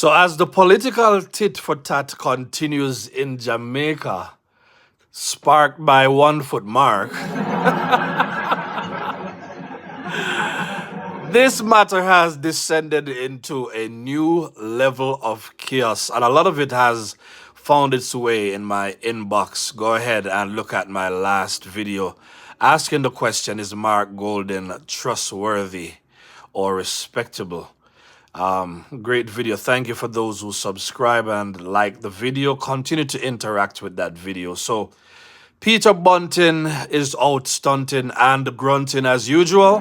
So, as the political tit for tat continues in Jamaica, sparked by 1 foot Mark, this matter has descended into a new level of chaos, and a lot of it has found its way in my inbox. Go ahead and look at my last video asking the question: is Mark Golding trustworthy or respectable? Great video. Thank you for those who subscribe and like the video. Continue to interact with that video. So, Peter Bunting is out stunting and grunting as usual.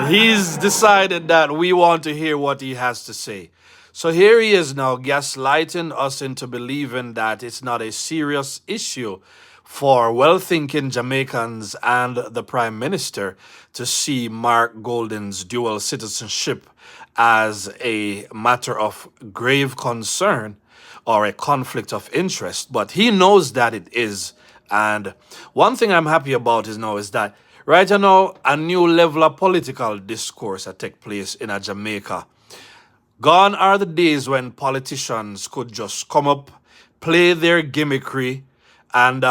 He's decided that we want to hear what he has to say. So here he is now gaslighting us into believing that it's not a serious issue for well-thinking Jamaicans and the Prime Minister to see Mark Golding's dual citizenship as a matter of grave concern or a conflict of interest. But he knows that it is. And one thing I'm happy about is that right now a new level of political discourse that take place in a Jamaica. Gone are the days when politicians could just come up, play their gimmickry, and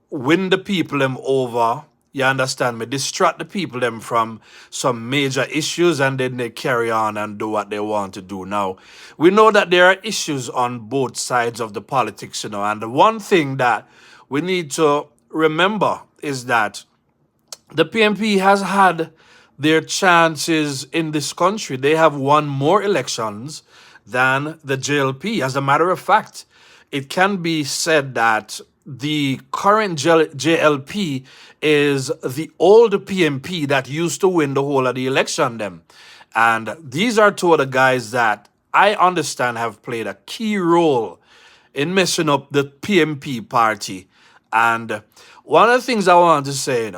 win the people them over. You understand me? Distract the people them from some major issues, and then they carry on and do what they want to do. Now, we know that there are issues on both sides of the politics, and the one thing that we need to remember is that the PMP has had their chances in this country. They have won more elections than the JLP. As a matter of fact, it can be said that the current JLP is the old PMP that used to win the whole of the election them. And these are two of the guys that I understand have played a key role in messing up the PMP party. And one of the things I want to say,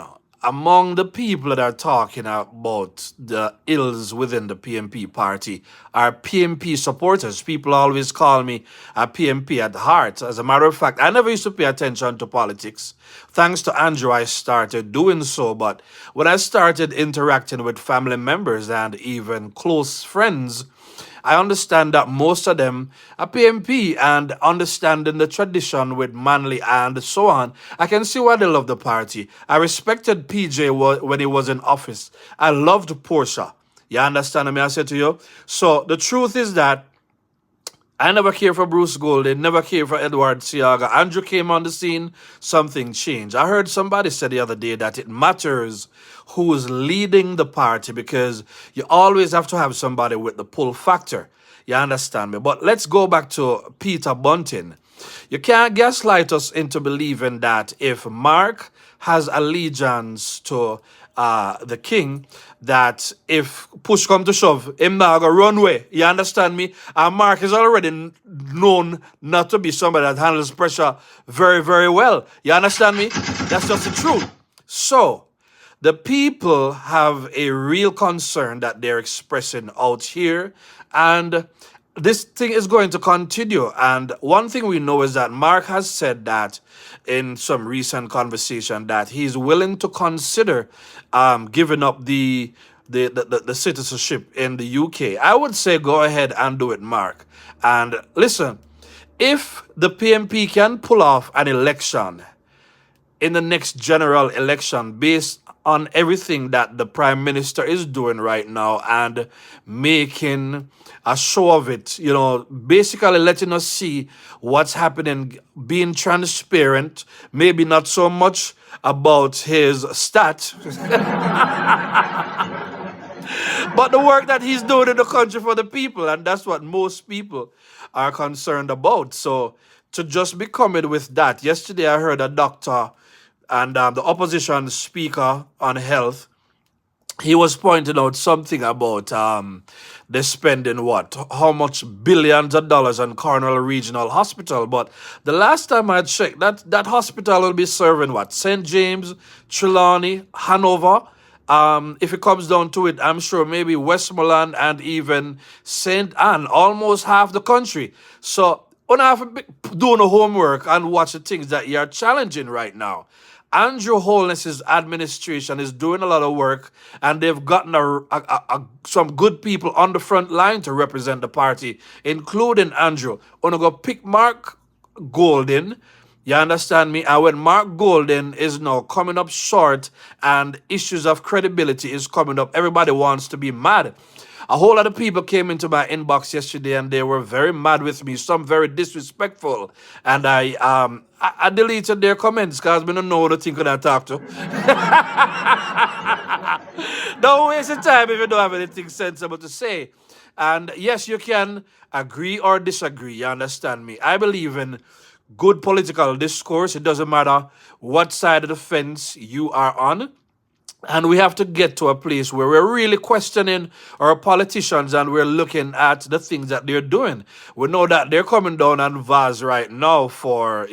among the people that are talking about the ills within the PMP party are PMP supporters. People always call me a PMP at heart. As a matter of fact, I never used to pay attention to politics. Thanks to Andrew, I started doing so. But when I started interacting with family members and even close friends, I understand that most of them are PMP, and understanding the tradition with Manley and so on, I can see why they love the party. I respected PJ when he was in office. I loved Portia. You understand me? I said to you. So the truth is that I never cared for Bruce Golding, never cared for Edward Siaga. Andrew came on the scene, something changed. I heard somebody say the other day that it matters who's leading the party because you always have to have somebody with the pull factor. You understand me? But let's go back to Peter Bunting. You can't gaslight us into believing that if Mark has allegiance to the king, that if push come to shove, him not go run away. You understand me? And Mark is already known not to be somebody that handles pressure very, very well. You understand me? That's just the truth. So, the people have a real concern that they're expressing out here, and this thing is going to continue. And one thing we know is that Mark has said that in some recent conversation that he's willing to consider giving up the citizenship in the UK. I would say go ahead and do it, Mark. And listen, if the PMP can pull off an election in the next general election based on everything that the Prime Minister is doing right now and making a show of it, basically letting us see what's happening, being transparent, maybe not so much about his stat, but the work that he's doing in the country for the people, and that's what most people are concerned about. So to just be coming with that, yesterday I heard a doctor and the opposition speaker on health, he was pointing out something about they spending how much billions of dollars on Cornwall Regional Hospital. But the last time I checked, that hospital will be serving St. James, Trelawney, Hanover. If it comes down to it, I'm sure maybe Westmoreland and even St. Anne, almost half the country. So, when I have to do the homework and watch the things that you're challenging right now. Andrew Holness's administration is doing a lot of work, and they've gotten some good people on the front line to represent the party, including Andrew. Wanna go pick Mark Golding. You understand me? And when Mark Golding is now coming up short and issues of credibility is coming up, everybody wants to be mad. A whole lot of people came into my inbox yesterday and they were very mad with me, some very disrespectful. And I deleted their comments because I don't know who to think I talk to. Don't waste your time if you don't have anything sensible to say. And yes, you can agree or disagree. You understand me? I believe in good political discourse. It doesn't matter what side of the fence you are on. And we have to get to a place where we're really questioning our politicians and we're looking at the things that they're doing. We know that they're coming down on VAS right now for,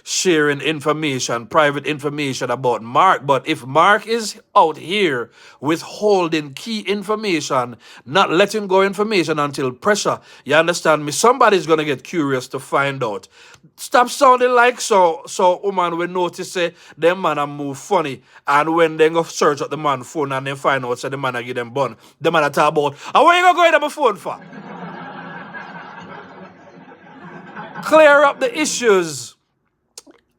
sharing information, private information about Mark. But if Mark is out here withholding key information, not letting go information until pressure, you understand me? Somebody's gonna get curious to find out. Stop sounding like so woman we notice say them man a move funny, and when they go search up the man phone and they find out say the man a give them bun, the man a talk about, and where you gonna go in my phone for? Clear up the issues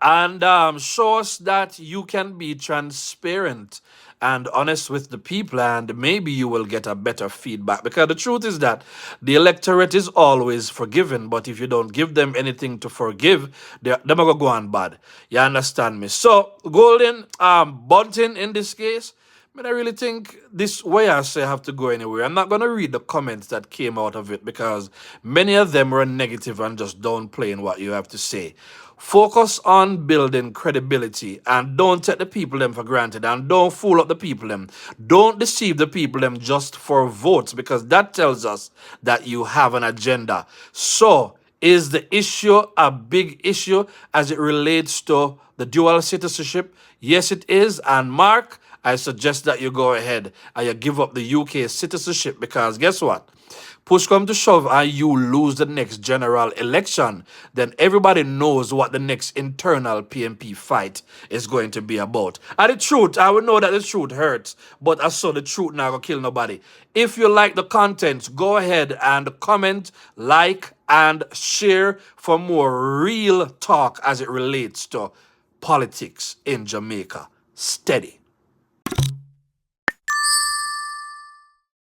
and show us that you can be transparent and honest with the people, and maybe you will get a better feedback, because the truth is that the electorate is always forgiving, but if you don't give them anything to forgive, they're gonna go on bad. You understand me? So Golden, Bunting in this case, I really think this way I say have to go anywhere. I'm not going to read the comments that came out of it because many of them were negative and just downplaying what you have to say. Focus on building credibility and don't take the people them for granted and don't fool up the people them. Don't deceive the people them just for votes, because that tells us that you have an agenda. So, is the issue a big issue as it relates to the dual citizenship? Yes, it is. And Mark, I suggest that you go ahead and you give up the UK citizenship, because guess what? Push come to shove and you lose the next general election, then everybody knows what the next internal PMP fight is going to be about. And the truth, I will know that the truth hurts, but I saw the truth not gonna kill nobody. If you like the content, go ahead and comment, like, and share for more real talk as it relates to politics in Jamaica. Steady.